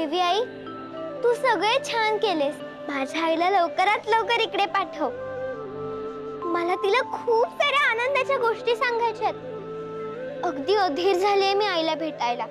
देवी आई, तू सगळे छान केलेस. माझ्या आईला लवकरात लवकर इकडे पाठव. मला तिला खूप साऱ्या आनंदाच्या गोष्टी सांगायच्यात. अगदी अधीर झाले मी आईला भेटायला.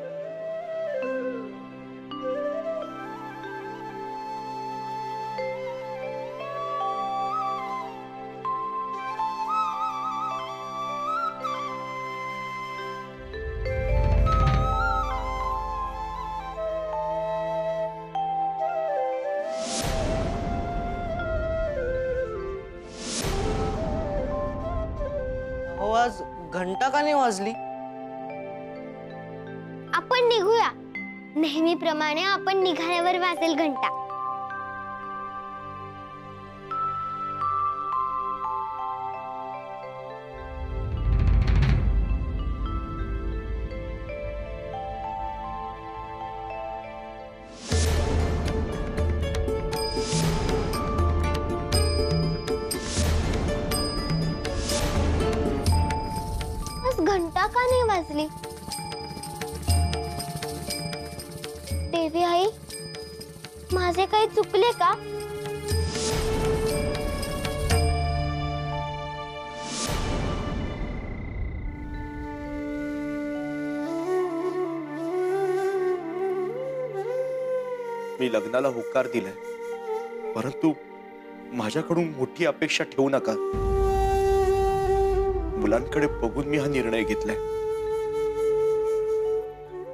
आज घंटा का नाही वाजली? आपण निघूया. नेहमीप्रमाणे आपण निघाल्यावर वाजेल घंटा. घंटा का नाही वाजली? देवी आई, माझे काही चुकले का? मी लग्नाला होकार दिलाय, परंतु माझ्याकडून मोठी अपेक्षा ठेवू नका. मुलांकडे बघून मी हा निर्णय घेतलाय.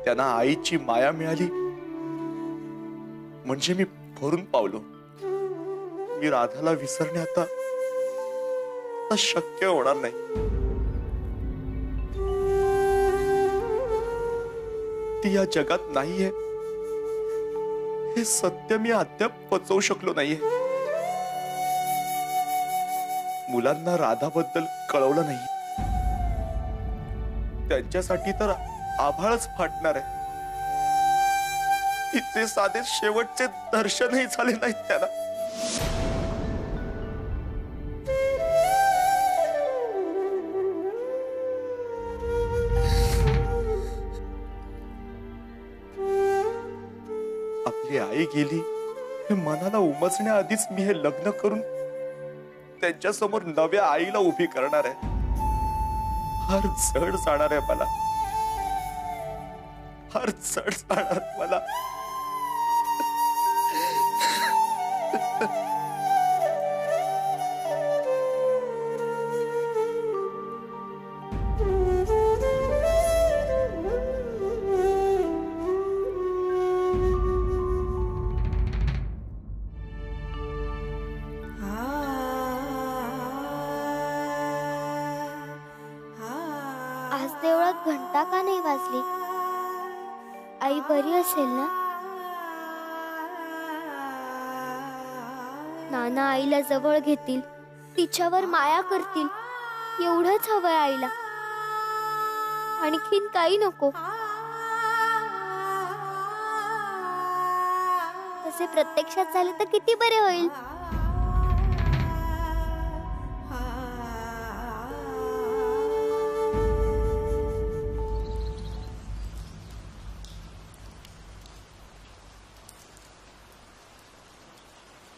त्यांना आईची माया मिळाली म्हणजे मी भरून पावलो. मी राधाला विसरणे आता शक्य होणार नाही. ती या जगात नाहीये हे सत्य मी अद्याप पचवू शकलो नाहीये. मुलांना राधाबद्दल कळवलं नाही. त्यांच्यासाठी तर आभाळच फाटणार आहे. तिचे साधे शेवटचे दर्शनही झाले नाहीत त्याला. आपली आई गेली हे मनाला उमजण्याआधीच मी हे लग्न करून त्यांच्या समोर नव्या आईला उभी करणार आहे. फार जड जाणार आहे मला. फार जड जाणार मला. आज देवळात घंटा का नाही वाजली? आई बरी असेल ना? नाना आईला जवळ घेतील, तिच्यावर माया करतील, एवढंच हवंय आईला. आणखीन काही नको. तसे प्रत्यक्षात झाले तर किती बरे होईल.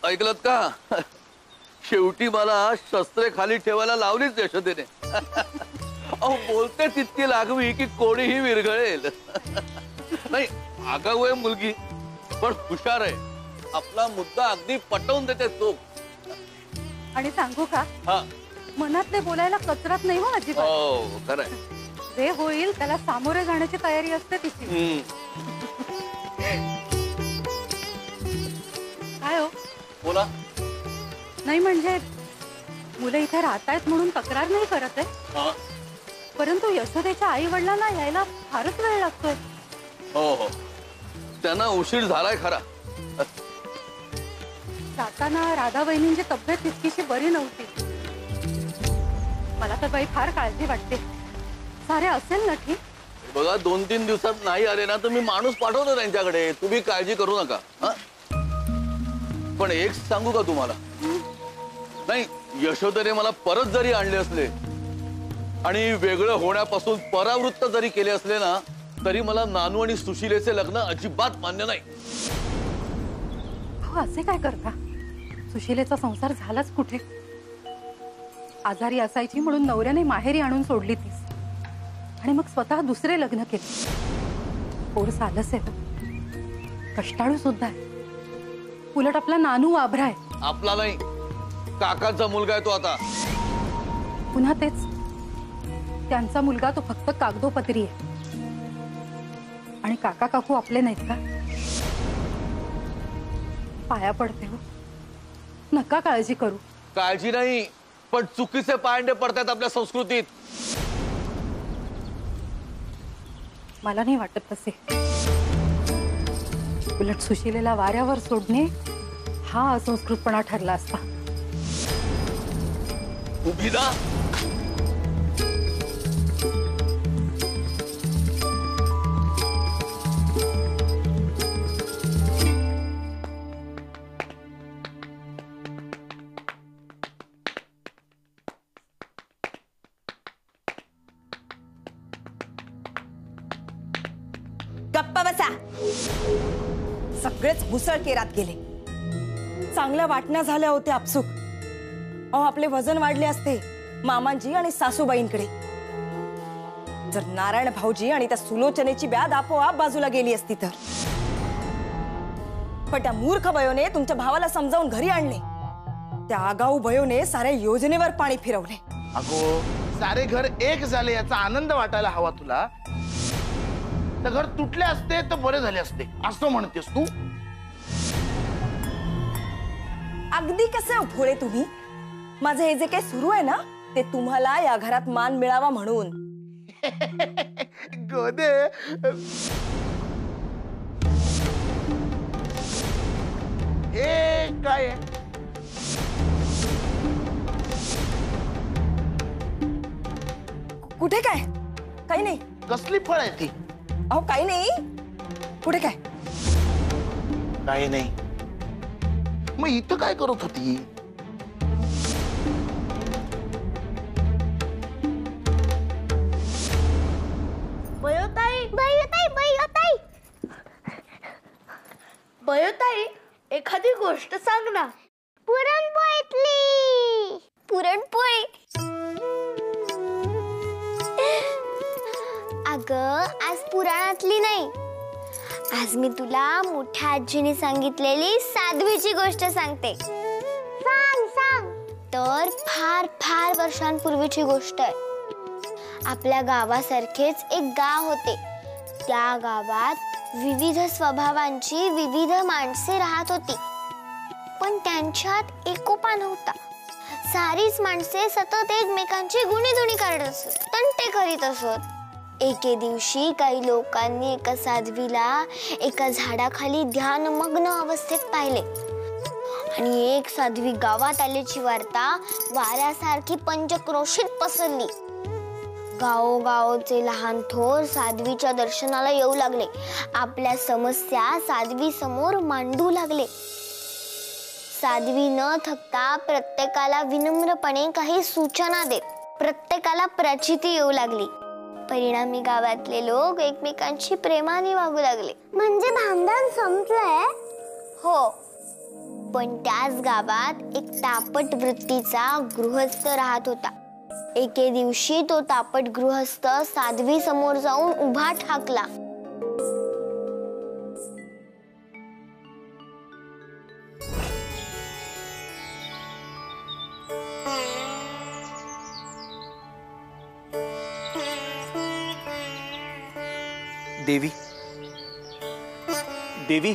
ऐकलत का? शेवटी मला शस्त्रे खाली ठेवायला लावलीच यशोदेने. अहो बोलते तितकी लागवी की कोणीही विरघळेल. नाही आगाऊ आहे मुलगी पण हुशार आहे. आपला मुद्दा अगदी पटवून देते तो. आणि सांगू का, मनातले बोलायला कचरत नाही हो अजिबात. हो खरंय. जे होईल त्याला सामोरे जाण्याची तयारी असते तिची. काय हो? बोला. नाही म्हणजे मुलं इथे राहतायत म्हणून तक्रार नाही करत आहे, परंतु यशोदेच्या आई वडिलांना यायला फारच वेळ लागतोय. हो हो त्यांना उशीर झालाय खरा. जाताना राधा वहिनींची तब्येत तितकीशी बरी नव्हती. मला तर बाई फार काळजी वाटते. सारे असेल ना ठीक? बघा 2-3 दिवसात नाही आले ना तर मी माणूस पाठवतो त्यांच्याकडे. तुम्ही काळजी करू नका. पण एक सांगू का तुम्हाला, नाही यशोदेने मला परत जरी आणले असले आणि वेगळं होण्यापासून परावृत्त जरी केले असले ना तरी मला नानू आणि सुशीलेचे लग्न अजिबात मान्य नाही. हो असे काय करता? सुशीलेचा संसार झालाच कुठे? आजारी असायची म्हणून नवऱ्याने माहेरी आणून सोडली तीस आणि मग स्वतः दुसरे लग्न केले. पोर सालस आहे हो, कष्टाळू सुद्धा आहे. उलट आपला नानू आभरा आहे. आपला नाही, काकाचा मुलगा आहे तो आता. पुन्हा तेच, त्यांचा मुलगा तो फक्त कागदोपत्री आहे. आणि काका काकू आपले नाहीत का? पाया पडते हो, नका काळजी करू. काळजी नाही, पण चुकीचे पायंडे पडतात आपल्या संस्कृतीत. मला नाही वाटत तसे. उलट सुशीलेला वाऱ्यावर सोडणे हा असंस्कृतपणा ठरला असता. उभी ना. गप्पा बसा. सगळेच मुसळकेरात गेले. चांगल्या वाटण्या झाल्या होत्या आपसुक. अहो आपले वजन वाढले असते मामांजी आणि सासूबाईंकडे. जर नारायण भाऊजी आणि त्या सुलोचनेची ब्याद आपोआप बाजूला गेली असती तर. पण त्या मूर्ख बयोने तुमच्या भावाला समजावून घरी आणले. त्या आगाऊ बयोने साऱ्या योजनेवर पाणी फिरवले. अगो सारे घर एक झाले याचा आनंद वाटायला हवा तुला. तर घर तुटले असते तर बरे झाले असते असं म्हणतेस तू. अगदी कसे भोळे तुम्ही. माझं हे जे काही सुरू आहे ना ते तुम्हाला या घरात मान मिळावा म्हणून. गोदे हे काय आहे? कुठे काय? काही नाही. कसली फळ आहे ती? अहो काही नाही. कुठे काय? काही नाही. मग इथं काय करत होती? बयोताई एखादी गोष्ट सांग ना. पुरणपोळीतली. पुरणपोळी. अगं आज पुराणातली नाही. आज मी तुला मोठ्या आजीने सांगितलेली साध्वीची गोष्ट सांगते. सांग सांग. तर फार फार वर्षांपूर्वीची गोष्ट आहे. आपल्या गावासारखेच एक गाव होते. त्या गावात विविध स्वभावांची विविध माणसे राहत होती. पण त्यांच्यात एकोपा नव्हता. सारीच माणसे सतत एकमेकांची गुणीधुणी करत असत, तंटे करीत असत. एके दिवशी काही लोकांनी एका साध्वीला एका झाडाखाली ध्यानमग्न अवस्थेत पाहिले. आणि एक साध्वी गावात आल्याची वार्ता वाऱ्यासारखी पंचक्रोशीत पसरली. गावोगावचे लहान थोर साध्वीच्या दर्शनाला येऊ लागले. आपल्या समस्या साध्वी समोर मांडू लागले. साध्वी न थकता प्रत्येकाला विनम्रपणे काही सूचना देत प्रत्येकाला प्रचिती येऊ लागली. परिणामी गावातले लोक एकमेकांशी प्रेमाने वागू लागले. म्हणजे भांडण संपलंय. हो, पण त्याच गावात एक तापट वृत्तीचा गृहस्थ राहत होता. एके दिवशी तो तापट गृहस्थ साध्वी समोर जाऊन उभा ठाकला. देवी, देवी,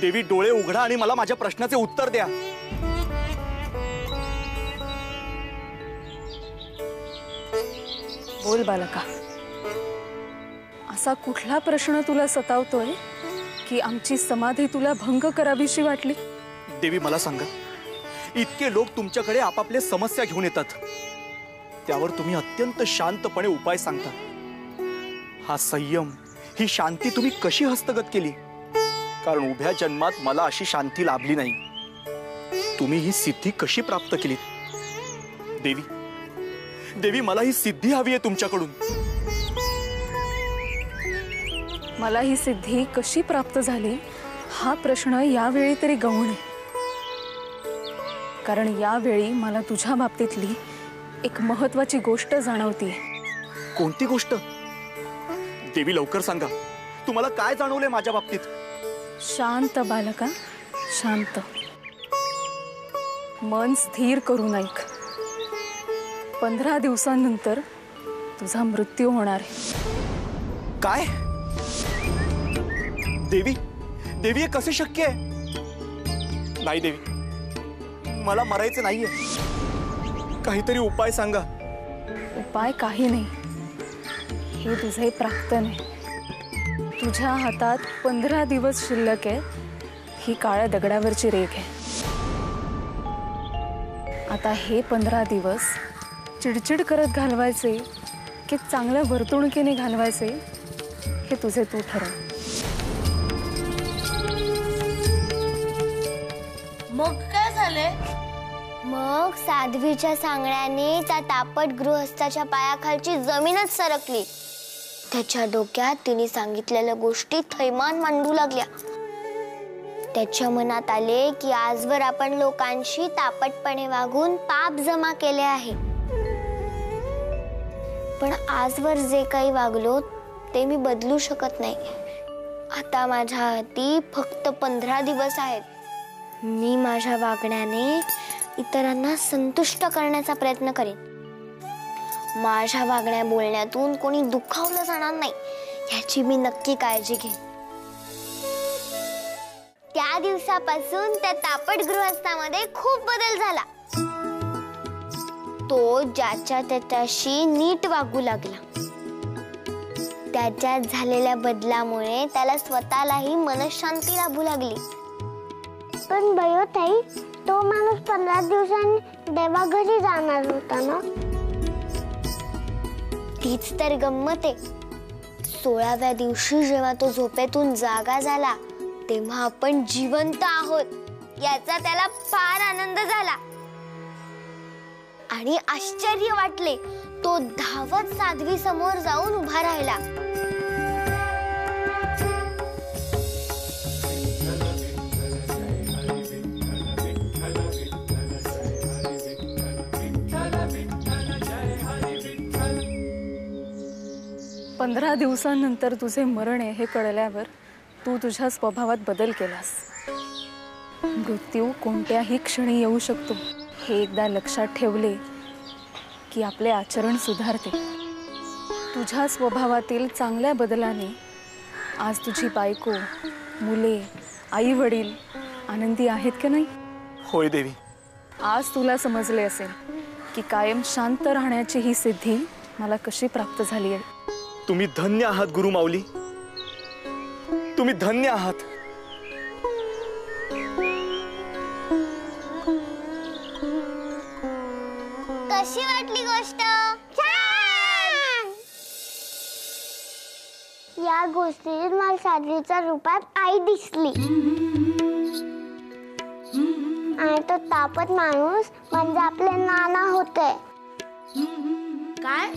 देवी, डोळे उघडा आणि मला माझ्या प्रश्नाचे उत्तर द्या. बोल बालका, असा कुठला प्रश्न तुला सतावतोय की आमची समाधी तुला भंग करावीशी वाटली? देवी मला सांगा, इतके लोक तुमच्याकडे आपापले समस्या घेऊन येतात, त्यावर तुम्ही अत्यंत शांतपणे उपाय सांगता. हा संयम, ही शांती तुम्ही कशी हस्तगत केली? कारण उभ्या जन्मात मला अशी शांती लाभली नाही. तुम्ही ही सिद्धी कशी प्राप्त केली? देवी, देवी, मला ही सिद्धी हवी आहे तुमच्याकडून. मला ही सिद्धी कशी प्राप्त झाली हा प्रश्न यावेळी तरी गौण आहे. कारण यावेळी मला तुझ्या बाबतीतली एक महत्वाची गोष्ट जाणवतीये. कोणती गोष्ट? देवी लवकर सांगा, तुम्हाला काय जाणवलंय माझ्या बाबतीत? शांत बालका, शांत. मन स्थिर करून ऐक. 15 दिवसांनंतर तुझा मृत्यू होणार आहे. काय? देवी, देवी हे कसे शक्य आहे? नाही देवी, मला मरायचं नाहीये. काहीतरी उपाय सांगा. उपाय काही नाही, हे तुझे प्राक्तन आहे. तुझ्या हातात 15 दिवस शिल्लक आहे. ही काळ्या दगडावरची रेघ आहे. आता हे 15 दिवस चिडचिड करत घालवायचे की चांगल्या वर्तणुकीने घालवायचे हे तुझे तू ठरव. मग काय झाले? मग साध्वीच्या सांगण्याने त्या तापट गृहस्थाच्या पायाखालची जमीनच सरकली. त्याच्या डोक्यात तिने सांगितलेल्या गोष्टी थैमान मांडू लागल्या. त्याच्या मनात आले की आजवर आपण लोकांशी तापटपणे वागून पाप जमा केले आहे. पण आजवर जे काही वागलो ते मी बदलू शकत नाही. आता माझ्या हाती फक्त 15 दिवस आहेत. मी माझ्या वागण्याने इतरांना संतुष्ट करण्याचा प्रयत्न करेन. माझ्या वागण्या बोलण्यातून कोणी दुखावलं जाणार नाही याची मी नक्की काळजी घेईन. त्या दिवसापासून त्या तापट गृहस्थामध्ये खूप बदल झाला. तो ज्याच्या त्याच्याशी नीट वागू लागला. त्याच्यात झालेल्या बदलामुळे त्याला स्वतःलाही मनशांती लाभू लागली. पण बयोताई, तो माणूस 15 दिवसांनी देवाघरी जाणार होता ना? तीच तर गंमत आहे. 16व्या दिवशी जेव्हा तो झोपेतून जागा झाला तेव्हा आपण जिवंत आहोत याचा त्याला फार आनंद झाला आणि आश्चर्य वाटले. तो धावत साध्वी समोर जाऊन उभा राहिला. पंधरा दिवसांनंतर तुझे मरण आहे हे कळल्यावर तू तुझ्या स्वभावात बदल केलास. मृत्यू कोणत्याही क्षणी येऊ शकतो हे एकदा लक्षात ठेवले की आपले आचरण सुधारते. तुझ्या स्वभावातील चांगल्या बदलाने आज तुझी बायको, मुले, आई वडील आनंदी आहेत की नाही? होय देवी. आज तुला समजले असेल की कायम शांत राहण्याची ही सिद्धी मला कशी प्राप्त झाली आहे. तुम्ही धन्य आहात गुरु माऊली, तुम्ही धन्य आहात. कशी वाटली गोष्ट? या गोष्टीत मला साध्वीच्या रूपात आई दिसली आणि तो तापट माणूस म्हणजे आपले नाना होते. काय?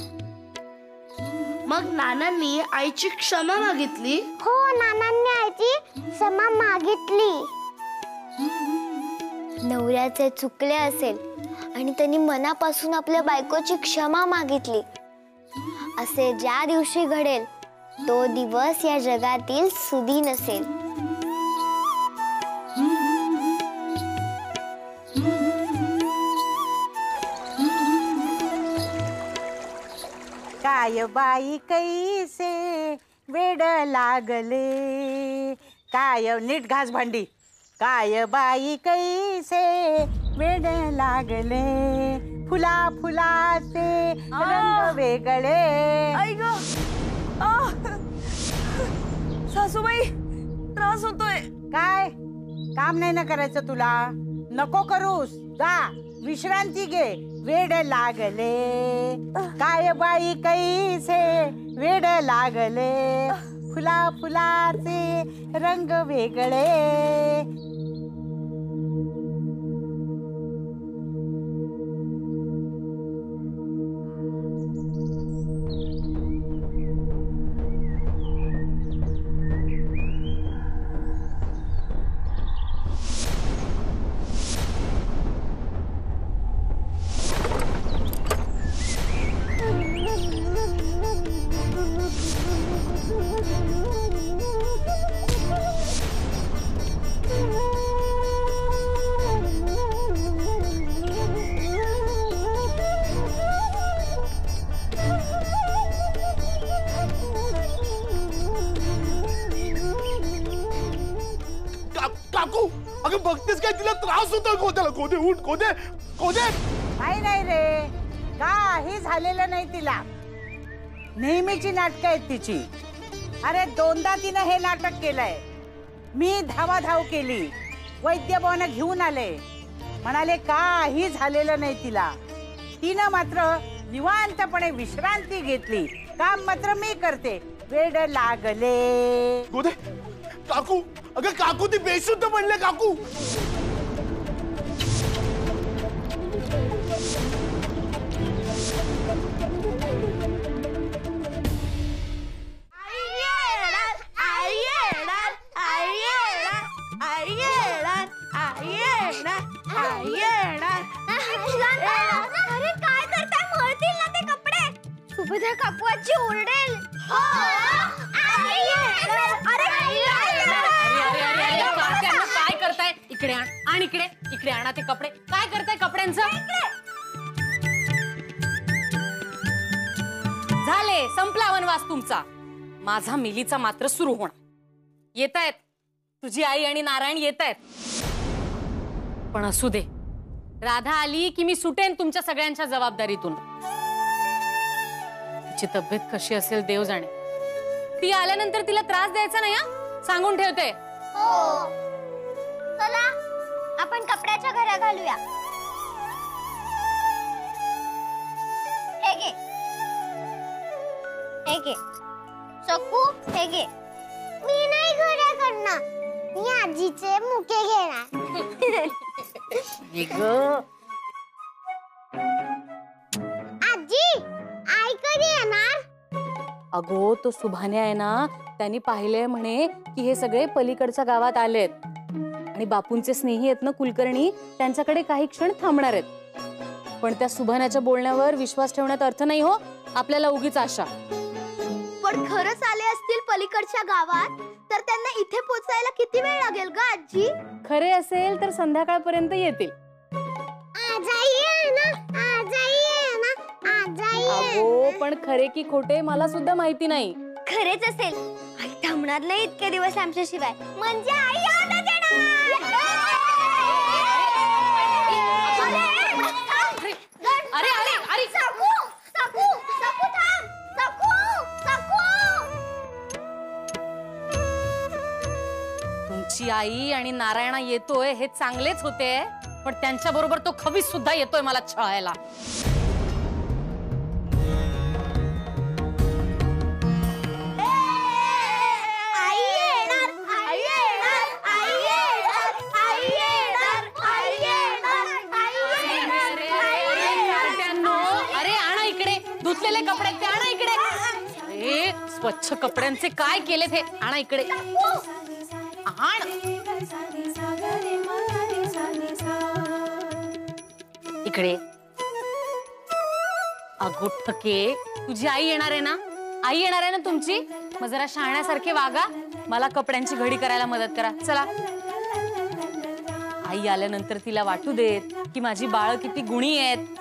मग नानांनी आईची क्षमा मागितली? हो, नानांनी आईची क्षमा मागितली. नवऱ्याचे चुकले असेल आणि त्यांनी मनापासून आपल्या बायकोची क्षमा मागितली. असे ज्या दिवशी घडेल तो दिवस या जगातील सुदीन असेल. काय बाई कैसे वेड लागले, काय नीट घास भांडी. काय बाई कैसे वेड लागले, फुला फुलाचे रंग वेगळे. सासूबाई, त्रास होतोय. काय काम नाही ना करायचं तुला? नको करूस, जा विश्रांती घे. वेड लागले, काय बाई कैसे वेड लागले, फुला फुलाचे रंग वेगळे. बघतेस काय तिला त्रास होतोय गोद्याला गोदे उठ गोदे गोदे नाही रे काही झालेलं नाही तिला नेहमीची नाटकं आहेत तिची अरे 2दा तिनं हे नाटक केलंय मी धावाधाव केली वैद्यभावानं घेऊन आले म्हणाले काही झालेलं नाही तिला तिनं मात्र निवांतपणे विश्रांती घेतली काम मात्र मी करते वेड लागले गोदे काकू अगं काकू ती बेशुद्ध पडले काकू अरे काय करताय मळतील ना ते कपडे सुभद्रा काकू आजी ओरडेल काय करताय इकडे आण इकडे आणा ते कपडे काय करताय कपड्यांचं झाले संपला वनवास तुमचा माझा मिलीचा मात्र सुरू होणार येतायत तुझी आई आणि नारायण येतायत पण असू दे राधा आली की मी सुटेन तुमच्या सगळ्यांच्या जबाबदारीतून तिची तब्येत कशी असेल देव जाणे ती आल्यानंतर तिला त्रास द्यायचा नाही हा सांगून ठेवते हो चला आपण कपड्याच्या घरा घालूया हे घे हे घे सकू हे घे मी नाही घरा करणार मी आजीचे मुके घेणार आजी आई कधी येणार अगो तो सुभान्या आहे ना त्यांनी पाहिले म्हणे की हे सगळे पलीकडच्या गावात आलेत आणि बापूंचे स्नेही आहेत ना कुलकर्णी त्यांच्याकडे काही क्षण थांबणार आहेत पण त्या सुभान्याच्या बोलण्यावर विश्वास ठेवण्यात अर्थ नाही हो आपल्याला उगीच आशा पण खरंच आले असतील पलीकडच्या गावात तर त्यांना इथे पोहोचायला किती वेळ लागेल ग आजी खरे असेल तर संध्याकाळपर्यंत येतील अगो पण खरे की खोटे मला सुद्धा माहिती नाही खरेच असेल आई थांबणार नाही इतके दिवस आमच्याशिवाय म्हणजे आई आताच अरे अरे अरे सकू सकू सकू थांब सकू सकू तुमची आई आणि नारायणा येतोय हे चांगलेच होते पण त्यांच्या बरोबर तो खवीस सुद्धा येतोय मला छळायला धुतलेले कपडे ते आणा इकडे अरे स्वच्छ कपड्यांचे काय केले ते आणा इकडे आण इकडे अगो ठके तुझी आई येणार आहे ना आई येणार आहे ना तुमची मग जरा शहाण्यासारखे वागा मला कपड्यांची घडी करायला मदत करा चला आई आल्यानंतर तिला वाटू देत की माझी बाळ किती गुणी आहेत